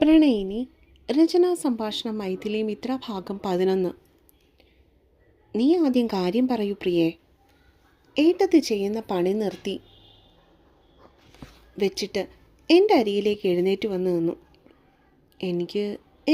പ്രണയിനി രചനാ സംഭാഷണം മൈഥിലി മിത്ര ഭാഗം 11. നീ ആദ്യം കാര്യം പറയൂ പ്രിയേ. ഏട്ടത്തി ചെയ്യുന്ന പണി നിർത്തി വെച്ചിട്ട് എൻ്റെ അരിയിലേക്ക് എഴുന്നേറ്റ് വന്ന് നിന്നു. എനിക്ക്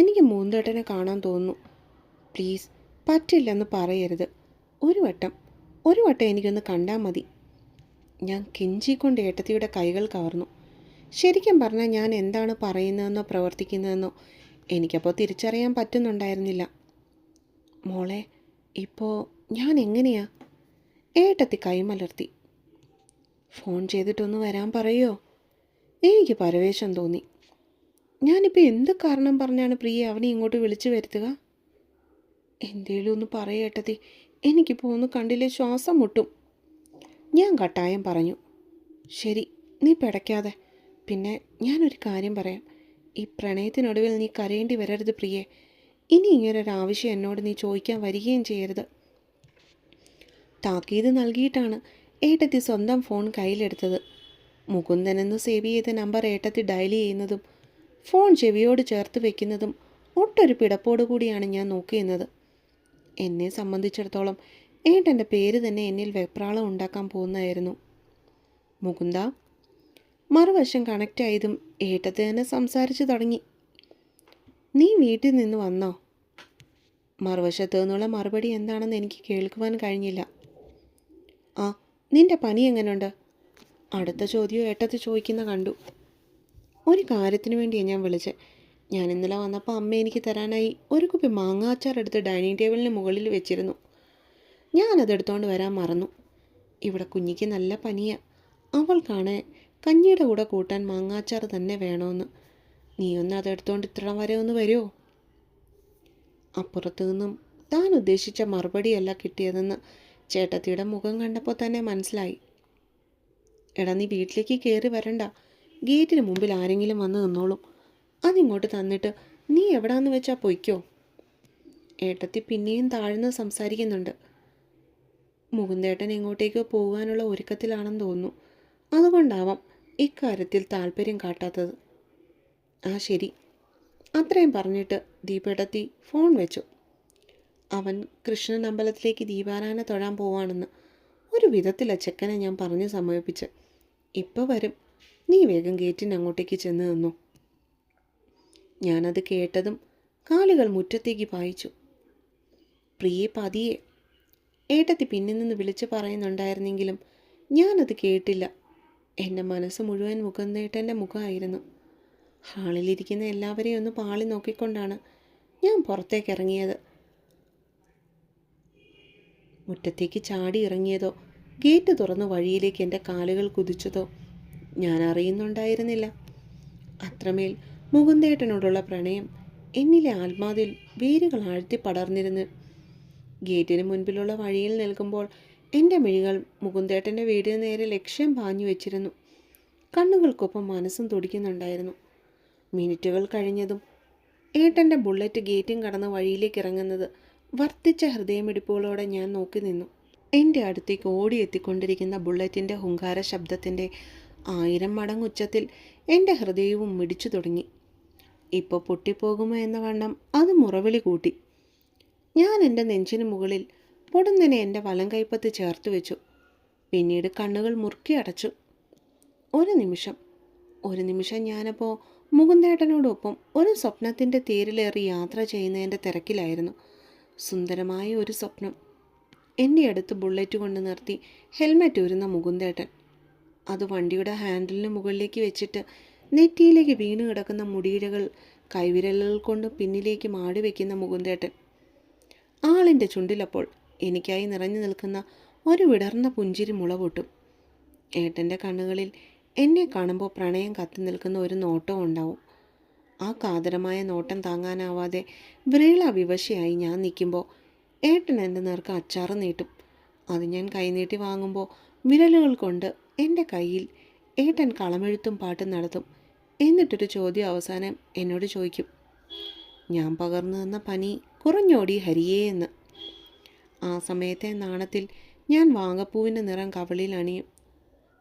എനിക്ക് മൂന്തേട്ടനെ കാണാൻ തോന്നുന്നു. പ്ലീസ്, പറ്റില്ലെന്ന് പറയരുത്. ഒരു വട്ടം എനിക്കൊന്ന് കണ്ടാൽ മതി. ഞാൻ കെഞ്ചിക്കൊണ്ട് ഏട്ടത്തിയുടെ കൈകൾ കവർന്നു. ശരിക്കും പറഞ്ഞാൽ ഞാൻ എന്താണ് പറയുന്നതെന്നോ പ്രവർത്തിക്കുന്നതെന്നോ എനിക്കപ്പോൾ തിരിച്ചറിയാൻ പറ്റുന്നുണ്ടായിരുന്നില്ല. മോളെ, ഇപ്പോൾ ഞാൻ എങ്ങനെയാ? ഏട്ടത്തി കൈമലർത്തി. ഫോൺ ചെയ്തിട്ടൊന്ന് വരാൻ പറയോ? എനിക്ക് പരവേശം തോന്നി. ഞാനിപ്പോൾ എന്ത് കാരണം പറഞ്ഞാണ് പ്രിയ അവനെ ഇങ്ങോട്ട് വിളിച്ചു വരുത്തുക? എന്തേലും ഒന്ന് പറയേട്ടത്തി, എനിക്കിപ്പോൾ ഒന്ന് കണ്ടില്ലേ ശ്വാസം മുട്ടും. ഞാൻ കട്ടായം പറഞ്ഞു. ശരി, നീ പിടയ്ക്കാതെ. പിന്നെ ഞാനൊരു കാര്യം പറയാം. ഈ പ്രണയത്തിനൊടുവിൽ നീ കരയേണ്ടി വരരുത് പ്രിയേ. ഇനി ഇങ്ങനൊരാവശ്യം എന്നോട് നീ ചോദിക്കാൻ വരികയും ചെയ്യരുത്. താക്കീത് നൽകിയിട്ടാണ് ഏട്ടത്തി സ്വന്തം ഫോൺ കയ്യിലെടുത്തത്. മുകുന്ദനെന്ന് സേവ് ചെയ്ത നമ്പർ ഏട്ടത്തി ഡയൽ ചെയ്യുന്നതും ഫോൺ ചെവിയോട് ചേർത്ത് വെക്കുന്നതും ഒട്ടൊരു പിടപ്പോടുകൂടിയാണ് ഞാൻ നോക്കിയിരുന്നത്. എന്നെ സംബന്ധിച്ചിടത്തോളം ഏട്ടൻ്റെ പേര് തന്നെ എന്നിൽ വെപ്രാളം ഉണ്ടാക്കാൻ പോകുന്നതായിരുന്നു. മുകുന്ദ. മറുവശം കണക്റ്റായതും ഏട്ടത്തി തന്നെ സംസാരിച്ചു തുടങ്ങി. നീ വീട്ടിൽ നിന്ന് വന്നോ? മറുവശത്തു നിന്നുള്ള മറുപടി എന്താണെന്ന് എനിക്ക് കേൾക്കുവാൻ കഴിഞ്ഞില്ല. ആ, നിന്റെ പനി എങ്ങനെയുണ്ട്? അടുത്ത ചോദ്യം ഏട്ടത്തി ചോദിക്കുന്ന കണ്ടു. ഒരു കാര്യത്തിന് വേണ്ടിയാണ് ഞാൻ വിളിച്ചത്. ഞാൻ ഇന്നലെ വന്നപ്പോൾ അമ്മ എനിക്ക് തരാനായി ഒരു കുപ്പി മാങ്ങാച്ചാർ എടുത്ത് ഡൈനിങ് ടേബിളിന് മുകളിൽ വെച്ചിരുന്നു. ഞാനതെടുത്തോണ്ട് വരാൻ മറന്നു. ഇവിടെ കുഞ്ഞിക്ക് നല്ല പനിയാണ്. അവൾക്കാണ് കഞ്ഞിയുടെ കൂടെ കൂട്ടാൻ മാങ്ങാച്ചാർ തന്നെ വേണമെന്ന്. നീ ഒന്ന് അതെടുത്തോണ്ട് ഇത്ര വരെ ഒന്ന് വരുമോ? അപ്പുറത്തു നിന്നും താൻ ഉദ്ദേശിച്ച മറുപടിയല്ല കിട്ടിയതെന്ന് ചേട്ടത്തിയുടെ മുഖം കണ്ടപ്പോൾ തന്നെ മനസ്സിലായി. എടാ, നീ വീട്ടിലേക്ക് കയറി വരണ്ട. ഗേറ്റിന് മുമ്പിൽ ആരെങ്കിലും വന്ന് നിന്നോളും. അതിങ്ങോട്ട് തന്നിട്ട് നീ എവിടാന്ന് വെച്ചാൽ പൊയ്ക്കോ. ഏട്ടത്തി പിന്നെയും താഴ്ന്ന് സംസാരിക്കുന്നുണ്ട്. മുകുന്ദേട്ടൻ എങ്ങോട്ടേക്കോ പോകാനുള്ള ഒരുക്കത്തിലാണെന്ന് തോന്നുന്നു. അതുകൊണ്ടാവാം ഇക്കാര്യത്തിൽ താല്പര്യം കാട്ടാത്തത്. ആ ശരി. അത്രയും പറഞ്ഞിട്ട് ദീപേട്ടത്തി ഫോൺ വെച്ചു. അവൻ കൃഷ്ണൻ അമ്പലത്തിലേക്ക് ദീപാരാധന തൊഴാൻ പോവാണെന്ന് ഒരു വിധത്തില ചെക്കനെ ഞാൻ പറഞ്ഞു സമ്മതിപ്പിച്ച്. ഇപ്പോൾ വരും. നീ വേഗം ഗേറ്റിന് അങ്ങോട്ടേക്ക് ചെന്ന് നിന്നു. ഞാനത് കേട്ടതും കാലുകൾ മുറ്റത്തേക്ക് പായിച്ചു. പ്രിയെ, പതിയെ. ഏട്ടത്തി പിന്നിൽ നിന്ന് വിളിച്ചു പറയുന്നുണ്ടായിരുന്നെങ്കിലും ഞാനത് കേട്ടില്ല. എൻ്റെ മനസ്സ് മുഴുവൻ മുകുന്ദേട്ടൻ്റെ മുഖമായിരുന്നു. ഹാളിലിരിക്കുന്ന എല്ലാവരെയും ഒന്ന് പാളി നോക്കിക്കൊണ്ടാണ് ഞാൻ പുറത്തേക്ക് ഇറങ്ങിയത്. മുറ്റത്തേക്ക് ചാടി ഇറങ്ങിയതോ ഗേറ്റ് തുറന്ന് വഴിയിലേക്ക് എൻ്റെ കാലുകൾ കുതിച്ചതോ ഞാൻ അറിയുന്നുണ്ടായിരുന്നില്ല. അത്രമേൽ മുകുന്ദേട്ടനോടുള്ള പ്രണയം എന്നിലെ ആത്മാവിൽ വേരുകൾ ആഴ്ത്തി പടർന്നിരുന്നു. ഗേറ്റിന് മുൻപിലുള്ള വഴിയിൽ നിൽക്കുമ്പോൾ എൻ്റെ മിഴികൾ മുകുന്ദേട്ടൻ്റെ വീടിന് നേരെ ലക്ഷ്യം പാഞ്ഞു വെച്ചിരുന്നു. കണ്ണുകൾക്കൊപ്പം മനസ്സും തുടിക്കുന്നുണ്ടായിരുന്നു. മിനിറ്റുകൾ കഴിഞ്ഞതും ഏട്ടൻ്റെ ബുള്ളറ്റ് ഗേറ്റും കടന്ന് വഴിയിലേക്ക് ഇറങ്ങുന്നത് വർദ്ധിച്ച ഹൃദയമിടിപ്പുകളോടെ ഞാൻ നോക്കി നിന്നു. എൻ്റെ അടുത്തേക്ക് ഓടിയെത്തിക്കൊണ്ടിരിക്കുന്ന ബുള്ളറ്റിൻ്റെ ഹുങ്കാര ശബ്ദത്തിൻ്റെ 1000 മടങ്ങ് ഉച്ചത്തിൽ എൻ്റെ ഹൃദയവും മിടിച്ചു തുടങ്ങി. ഇപ്പോൾ പൊട്ടിപ്പോകുമോ എന്ന വണ്ണം അത് മുറവിളി കൂട്ടി. ഞാൻ എൻ്റെ നെഞ്ചിന് മുകളിൽ പൊടുന്നനെ എൻ്റെ വലം കൈപ്പത്തി ചേർത്ത് വെച്ചു. പിന്നീട് കണ്ണുകൾ മുറുക്കി അടച്ചു. ഒരു നിമിഷം ഞാനപ്പോൾ മുകുന്ദേട്ടനോടൊപ്പം ഒരു സ്വപ്നത്തിൻ്റെ തേരിലേറി യാത്ര ചെയ്യുന്നതിൻ്റെ തിരക്കിലായിരുന്നു. സുന്ദരമായ ഒരു സ്വപ്നം. എൻ്റെ അടുത്ത് ബുള്ളറ്റ് കൊണ്ട് നിർത്തി ഹെൽമെറ്റ് ഊരുന്ന മുകുന്ദേട്ടൻ. അത് വണ്ടിയുടെ ഹാൻഡിലിന് മുകളിലേക്ക് വെച്ചിട്ട് നെറ്റിയിലേക്ക് വീണ് കിടക്കുന്ന മുടിയിഴകൾ കൈവിരലുകൾ കൊണ്ട് പിന്നിലേക്ക് മാടി വയ്ക്കുന്ന മുകുന്ദേട്ടൻ. ആളിൻ്റെ ചുണ്ടിലപ്പോൾ എനിക്കായി നിറഞ്ഞു നിൽക്കുന്ന ഒരു വിടർന്ന പുഞ്ചിരി മുളപൊട്ടും. ഏട്ടൻ്റെ കണ്ണുകളിൽ എന്നെ കാണുമ്പോൾ പ്രണയം കത്തി നിൽക്കുന്ന ഒരു നോട്ടം ഉണ്ടാവും. ആ കാതരമായ നോട്ടം താങ്ങാനാവാതെ വിരള വിവശയായി ഞാൻ നിൽക്കുമ്പോൾ ഏട്ടൻ എൻ്റെ നേർക്ക് അച്ചാറ് നീട്ടും. അത് ഞാൻ കൈനീട്ടി വാങ്ങുമ്പോൾ വിരലുകൾ കൊണ്ട് എൻ്റെ കയ്യിൽ ഏട്ടൻ കളമെഴുത്തും പാട്ടും നടത്തും. എന്നിട്ടൊരു ചോദ്യം അവസാനം എന്നോട് ചോദിക്കും. ഞാൻ പകർന്നു തന്ന പനി കുറഞ്ഞോടി ഹരിയേ എന്ന്. ആ സമയത്തെ നാണത്തിൽ ഞാൻ വാങ്ങപ്പൂവിൻ്റെ നിറം കവളിൽ അണിയും.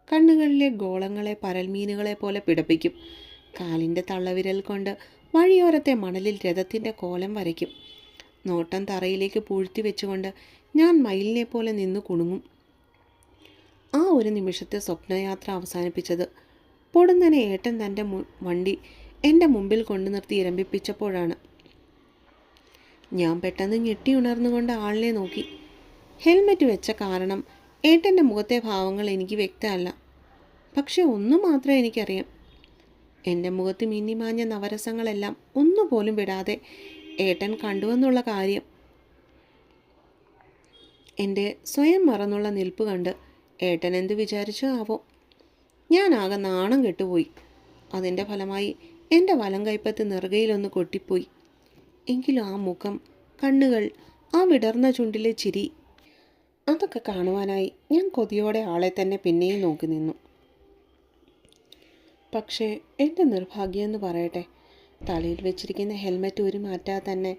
കണ്ണുകളിലെ ഗോളങ്ങളെ പരൽമീനുകളെ പോലെ പിടപ്പിക്കും. കാലിൻ്റെ തള്ളവിരൽ കൊണ്ട് വഴിയോരത്തെ മണലിൽ രഥത്തിൻ്റെ കോലം വരയ്ക്കും. നോട്ടം തറയിലേക്ക് പൂഴ്ത്തി വെച്ചുകൊണ്ട് ഞാൻ മയിലിനെ പോലെ നിന്ന് കുണുങ്ങും. ആ ഒരു നിമിഷത്തെ സ്വപ്നയാത്ര അവസാനിപ്പിച്ചത് പൊടുന്നനെ ഏട്ടൻ തൻ്റെ വണ്ടി എൻ്റെ മുമ്പിൽ കൊണ്ടു നിർത്തി ഇരമ്പിപ്പിച്ചപ്പോഴാണ്. ഞാൻ പെട്ടെന്ന് ഞെട്ടി ഉണർന്നുകൊണ്ട് ആളിനെ നോക്കി. ഹെൽമെറ്റ് വെച്ച കാരണം ഏട്ടൻ്റെ മുഖത്തെ ഭാവങ്ങൾ എനിക്ക് വ്യക്തമല്ല. പക്ഷെ ഒന്നു മാത്രമേ എനിക്കറിയാം. എൻ്റെ മുഖത്ത് മിന്നിമാഞ്ഞ നവരസങ്ങളെല്ലാം ഒന്നുപോലും വിടാതെ ഏട്ടൻ കണ്ടുവെന്നുള്ള കാര്യം. എൻ്റെ സ്വയം മറന്നുള്ള നിൽപ്പ് കണ്ട് ഏട്ടൻ എന്ത് വിചാരിച്ചോ ആവോ. ഞാനാകെ നാണം കെട്ടുപോയി. അതിൻ്റെ ഫലമായി എൻ്റെ വലം കൈപ്പത്ത് നെറുകയിലൊന്ന് കൊട്ടിപ്പോയി. എങ്കിലും ആ മുഖം, കണ്ണുകൾ, ആ വിടർന്ന ചുണ്ടിലെ ചിരി, അതൊക്കെ കാണുവാനായി ഞാൻ കൊതിയോടെ ആളെ തന്നെ പിന്നെയും നോക്കി നിന്നു. പക്ഷേ എൻ്റെ നിർഭാഗ്യം എന്ന് പറയട്ടെ, തലയിൽ വെച്ചിരിക്കുന്ന ഹെൽമെറ്റ് ഊരി മാറ്റാതെ തന്നെ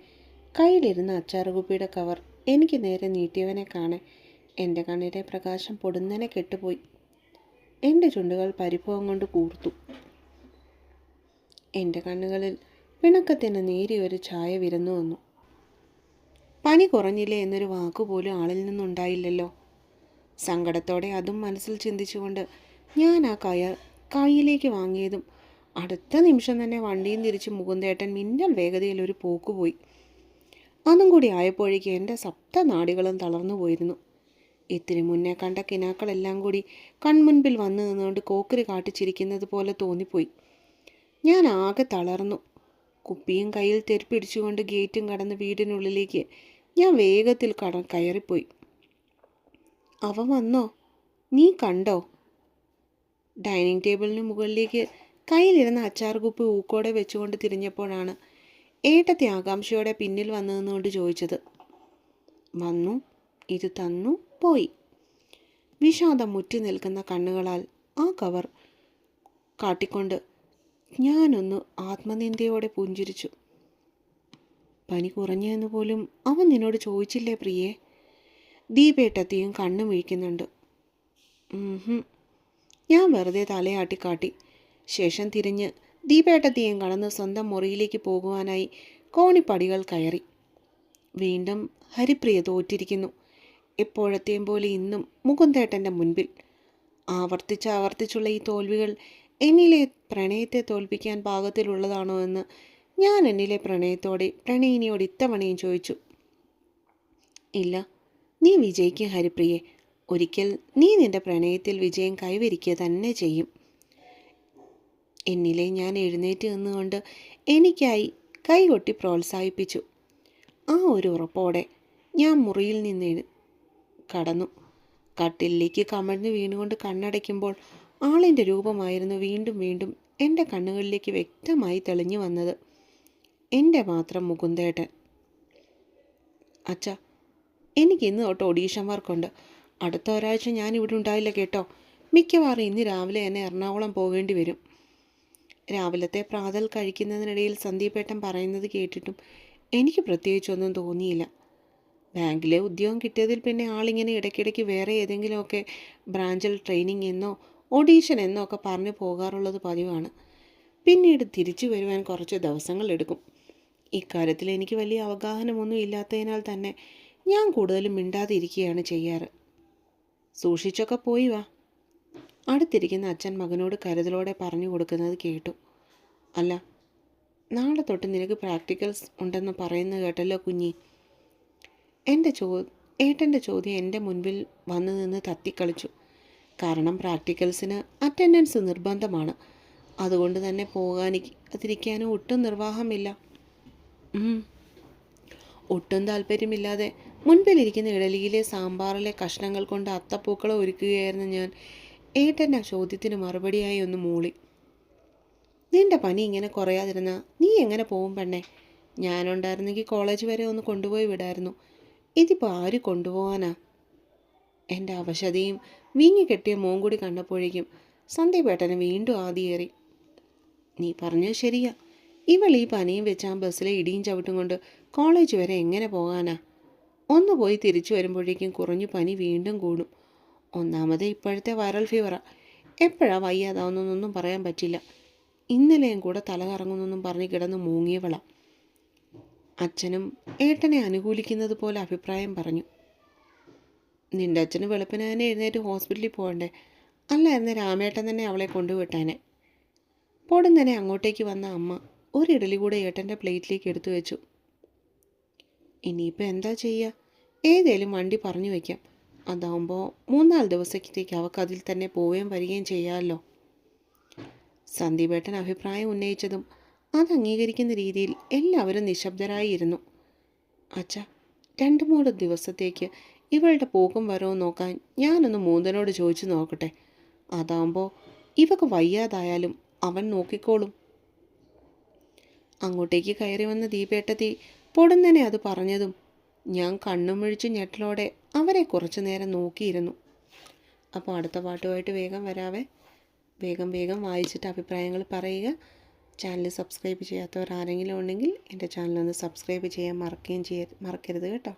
കയ്യിലിരുന്ന അച്ചാറുകുപ്പിയുടെ കവർ എനിക്ക് നേരെ നീട്ടിയവനെ കാണെ എൻ്റെ കണ്ണിലെ പ്രകാശം പൊടുന്നനെ കെട്ടുപോയി. എൻ്റെ ചുണ്ടുകൾ പരിഭവം കൊണ്ട് കൂർത്തു. എൻ്റെ കണ്ണുകളിൽ പിണക്കത്തിന് നേരിയൊരു ഛായ വിരന്നു വന്നു. പനി കുറഞ്ഞില്ലേ എന്നൊരു വാക്കുപോലും ആളിൽ നിന്നുണ്ടായില്ലല്ലോ. സങ്കടത്തോടെ അതും മനസ്സിൽ ചിന്തിച്ചുകൊണ്ട് ഞാൻ ആ കയ്യിലേക്ക് വാങ്ങിയതും അടുത്ത നിമിഷം തന്നെ വണ്ടിയും തിരിച്ച് മുകുന്ദേട്ടൻ മിന്നൽ വേഗതയിൽ ഒരു പോക്കുപോയി. അതും കൂടി ആയപ്പോഴേക്ക് എൻ്റെ സപ്തനാഡികളും തളർന്നു പോയിരുന്നു. ഇത്തിരി മുന്നേ കണ്ട കിനാക്കളെല്ലാം കൂടി കൺമുൻപിൽ വന്നു നിന്നുകൊണ്ട് കോക്കറി കാട്ടിച്ചിരിക്കുന്നത് പോലെ തോന്നിപ്പോയി. ഞാൻ ആകെ തളർന്നു. കുപ്പിയും കയ്യിൽ തെരുപ്പിടിച്ചുകൊണ്ട് ഗേറ്റും കടന്ന് വീടിനുള്ളിലേക്ക് ഞാൻ വേഗത്തിൽ കയറിപ്പോയി. അവ വന്നോ? നീ കണ്ടോ? ഡൈനിങ് ടേബിളിന് മുകളിലേക്ക് കയ്യിലിരുന്ന അച്ചാർ കുപ്പി ഊക്കോടെ വെച്ചുകൊണ്ട് തിരിഞ്ഞപ്പോഴാണ് ഏട്ടത്തെ ആകാംക്ഷയോടെ പിന്നിൽ വന്നു നിന്നുകൊണ്ട് ചോദിച്ചത്. വന്നു, ഇത് തന്നു, പോയി. വിഷാദം മുറ്റി നിൽക്കുന്ന കണ്ണുകളാൽ ആ കവർ കാട്ടിക്കൊണ്ട് ഞാനൊന്ന് ആത്മനിന്ദയോടെ പുഞ്ചിരിച്ചു. പനി കുറഞ്ഞെന്ന് പോലും അവൻ നിന്നോട് ചോദിച്ചില്ലേ പ്രിയേ? ദീപേട്ടത്തെയും കണ്ണു വീഴ്ക്കുന്നുണ്ട്. ഞാൻ വെറുതെ തലയാട്ടിക്കാട്ടി. ശേഷം തിരിഞ്ഞ് ദീപേട്ടത്തെയും കടന്ന് സ്വന്തം മുറിയിലേക്ക് പോകുവാനായി കോണിപ്പടികൾ കയറി. വീണ്ടും ഹരിപ്രിയ തോറ്റിരിക്കുന്നു. എപ്പോഴത്തെയും പോലെ ഇന്നും മുകുന്ദേട്ടൻ്റെ മുൻപിൽ. ആവർത്തിച്ചുള്ള ഈ തോൽവികൾ എന്നിലെ പ്രണയത്തെ തോൽപ്പിക്കാൻ പാകത്തിലുള്ളതാണോ എന്ന് ഞാൻ എന്നിലെ പ്രണയിനിയോട് ഇത്തവണയും ചോദിച്ചു. ഇല്ല, നീ വിജയിക്കും ഹരിപ്രിയെ. ഒരിക്കൽ നീ നിന്റെ പ്രണയത്തിൽ വിജയം കൈവരിക്കുക തന്നെ ചെയ്യും. എന്നിലെ ഞാൻ എഴുന്നേറ്റ് നിന്നുകൊണ്ട് എനിക്കായി കൈകൊട്ടി പ്രോത്സാഹിപ്പിച്ചു. ആ ഒരു ഉറപ്പോടെ ഞാൻ മുറിയിൽ നിന്ന് കടന്നു. കട്ടിലേക്ക് കമഴ്ന്ന് വീണുകൊണ്ട് കണ്ണടയ്ക്കുമ്പോൾ ആളിൻ്റെ രൂപമായിരുന്നു വീണ്ടും വീണ്ടും എൻ്റെ കണ്ണുകളിലേക്ക് വ്യക്തമായി തെളിഞ്ഞു വന്നത്. എൻ്റെ മാത്രം മുകുന്ദേട്ടൻ. അച്ഛ, എനിക്ക് ഇന്ന് തൊട്ട് ഓഡീഷൻ വർക്കുണ്ട്. അടുത്ത ഒരാഴ്ച ഞാൻ ഇവിടെ ഉണ്ടായില്ല കേട്ടോ. മിക്കവാറും ഇന്ന് രാവിലെ എന്നെ എറണാകുളം പോകേണ്ടി വരും. രാവിലത്തെ പ്രാതൽ കഴിക്കുന്നതിനിടയിൽ സന്ദീപേട്ടൻ പറയുന്നത് കേട്ടിട്ടും എനിക്ക് പ്രത്യേകിച്ചൊന്നും തോന്നിയില്ല. ബാങ്കിലെ ഉദ്യോഗം കിട്ടിയതിൽ പിന്നെ ആളിങ്ങനെ ഇടയ്ക്കിടയ്ക്ക് വേറെ ഏതെങ്കിലുമൊക്കെ ബ്രാഞ്ചിൽ ട്രെയിനിങ് എന്നോ ഓഡീഷൻ എന്നോ ഒക്കെ പറഞ്ഞു പോകാറുള്ളത് പതിവാണ്. പിന്നീട് തിരിച്ചു വരുവാൻ കുറച്ച് ദിവസങ്ങളെടുക്കും. ഇക്കാര്യത്തിൽ എനിക്ക് വലിയ അവഗാഹനമൊന്നും ഇല്ലാത്തതിനാൽ തന്നെ ഞാൻ കൂടുതലും മിണ്ടാതിരിക്കുകയാണ് ചെയ്യാറ്. സൂക്ഷിച്ചൊക്കെ പോയി വാ. അടുത്തിരിക്കുന്ന അച്ഛൻ മകനോട് കരുതലോടെ പറഞ്ഞു കൊടുക്കുന്നത് കേട്ടു. അല്ല, നാളെ തൊട്ട് നിനക്ക് പ്രാക്ടിക്കൽസ് ഉണ്ടെന്ന് പറയുന്നത് കേട്ടല്ലോ കുഞ്ഞി. ഏട്ടൻ്റെ ചോദ്യം എൻ്റെ മുൻപിൽ വന്നു നിന്ന് തത്തിക്കളിച്ചു. കാരണം പ്രാക്ടിക്കൽസിന് അറ്റൻഡൻസ് നിർബന്ധമാണ്. അതുകൊണ്ട് തന്നെ പോകാതിരിക്കാനും ഒട്ടും നിർവാഹമില്ല. ഒട്ടും താല്പര്യമില്ലാതെ മുൻപിലിരിക്കുന്ന ഇഡലിയിലെ സാമ്പാറിലെ കഷ്ണങ്ങൾ കൊണ്ട് അത്തപ്പൂക്കളം ഒരുക്കുകയായിരുന്നു ഞാൻ. ഏട്ടൻ്റെ ചോദ്യത്തിന് മറുപടിയായി ഒന്ന് മൂളി. നിന്റെ പനി ഇങ്ങനെ കുറയാതിരുന്ന നീ എങ്ങനെ പോവും പെണ്ണെ? ഞാനുണ്ടായിരുന്നെങ്കിൽ കോളേജ് വരെ ഒന്ന് കൊണ്ടുപോയി വിടായിരുന്നു. ഇതിപ്പോൾ ആര് കൊണ്ടുപോകാനാ? എൻ്റെ അവശതയും വീങ്ങിക്കെട്ടിയ മോൻ കൂടി കണ്ടപ്പോഴേക്കും സന്ദീപേട്ടന് വീണ്ടും ആദിയേറി. നീ പറഞ്ഞത് ശരിയാ. ഇവൾ ഈ പനിയും വെച്ച് ആ ബസ്സിലെ ഇടിയും ചവിട്ടും കൊണ്ട് കോളേജ് വരെ എങ്ങനെ പോകാനാ? ഒന്ന് പോയി തിരിച്ചു വരുമ്പോഴേക്കും കുറഞ്ഞു പനി വീണ്ടും കൂടും. ഒന്നാമത് ഇപ്പോഴത്തെ വൈറൽ ഫീവറാ. എപ്പോഴാ വയ്യാതാവുന്നൊന്നും പറയാൻ പറ്റില്ല. ഇന്നലെയും കൂടെ തല കറങ്ങുന്നെന്നും പറഞ്ഞ് കിടന്ന് മൂങ്ങിയവള. അച്ഛനും ഏട്ടനെ അനുകൂലിക്കുന്നത് പോലെ അഭിപ്രായം പറഞ്ഞു. നിന്റെ അച്ഛന് വെളുപ്പിന് തന്നെ എഴുന്നേറ്റ് ഹോസ്പിറ്റലിൽ പോകണ്ടേ? അല്ലായിരുന്നു രാമേട്ടൻ തന്നെ അവളെ കൊണ്ടുവിട്ടാനെ. പോടും തന്നെ അങ്ങോട്ടേക്ക് വന്ന അമ്മ ഒരു ഇഡലി കൂടെ ഏട്ടൻ്റെ പ്ലേറ്റിലേക്ക് എടുത്തു വെച്ചു. ഇനിയിപ്പോൾ എന്താ ചെയ്യുക? ഏതേലും വണ്ടി പറഞ്ഞു വയ്ക്കാം. അതാവുമ്പോൾ 3-4 ദിവസത്തേക്ക് അവൾക്ക് അതിൽ തന്നെ പോവുകയും വരികയും ചെയ്യാമല്ലോ. സന്ദീപേട്ടൻ അഭിപ്രായം ഉന്നയിച്ചതും അത് അംഗീകരിക്കുന്ന രീതിയിൽ എല്ലാവരും നിശബ്ദരായിരുന്നു. അച്ഛാ, 2-3 ദിവസത്തേക്ക് ഇവളുടെ പോക്കും വരവും നോക്കാൻ ഞാനൊന്ന് മൂന്തനോട് ചോദിച്ചു നോക്കട്ടെ. അതാവുമ്പോൾ ഇവക്ക് വയ്യാതായാലും അവൻ നോക്കിക്കോളും. അങ്ങോട്ടേക്ക് കയറി വന്ന ദീപേട്ടത്തി പൊടുന്നനെ അത് പറഞ്ഞതും ഞാൻ കണ്ണും മിഴിച്ച് ഞെട്ടലോടെ അവരെ കുറച്ചു നേരം നോക്കിയിരുന്നു. അപ്പോൾ അടുത്ത പാട്ടുമായിട്ട് വേഗം വരാവേ. വേഗം വായിച്ചിട്ട് അഭിപ്രായങ്ങൾ പറയുക. ചാനൽ സബ്സ്ക്രൈബ് ചെയ്യാത്തവർ ആരെങ്കിലും ഉണ്ടെങ്കിൽ എൻ്റെ ചാനലൊന്ന് സബ്സ്ക്രൈബ് ചെയ്യാൻ മറക്കരുത് കേട്ടോ.